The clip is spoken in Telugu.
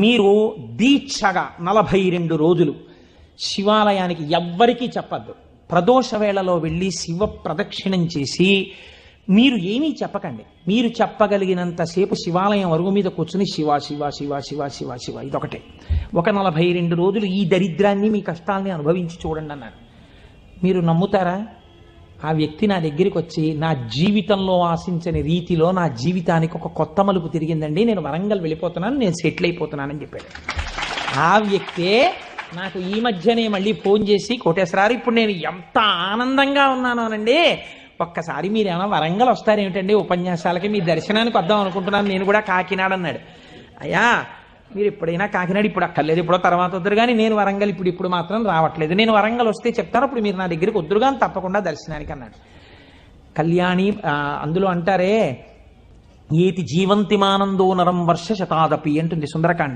మీరు దీక్షగా 42 రోజులు శివాలయానికి ఎవ్వరికీ చెప్పద్దు. ప్రదోష వేళలో వెళ్ళి శివ ప్రదక్షిణం చేసి మీరు ఏమీ చెప్పకండి. మీరు చెప్పగలిగినంతసేపు శివాలయం అరుగు మీద కూర్చుని శివ శివ శివ శివ శివ శివ ఇదొకటే. ఒక 42 రోజులు ఈ దరిద్రాన్ని మీ కష్టాల్ని అనుభవించి చూడండి అన్నారు. మీరు నమ్ముతారా? ఆ వ్యక్తి నా దగ్గరికి వచ్చి నా జీవితంలో ఆశించని రీతిలో నా జీవితానికి ఒక కొత్త మలుపు తిరిగిందండి, నేను వరంగల్ వెళ్ళిపోతున్నాను, నేను సెటిల్ అయిపోతున్నానని చెప్పాడు. ఆ వ్యక్తే నాకు ఈ మధ్యనే మళ్ళీ ఫోన్ చేసి, కోటేశ్వరారు ఇప్పుడు నేను ఎంత ఆనందంగా ఉన్నాను అనండి, ఒక్కసారి మీరు ఏమైనా వరంగల్ వస్తారేమిటండి ఉపన్యాసాలకి, మీ దర్శనానికి వద్దాం అనుకుంటున్నాను, నేను కూడా కాకినాడ అన్నాడు. అయ్యా మీరు ఎప్పుడైనా కాకినాడ ఇప్పుడు అక్కర్లేదు, ఎప్పుడో తర్వాత వద్దురు కానీ నేను వరంగల్ ఇప్పుడు మాత్రం రావట్లేదు, నేను వరంగల్ వస్తే చెప్తాను, అప్పుడు మీరు నా దగ్గరికి వద్దురు కానీ తప్పకుండా దర్శనానికి అన్నాడు. కళ్యాణి అందులో అంటారే ఏతి జీవంతిమానందో నరం వర్ష శతాదపి అంటుంది సుందరకాండ.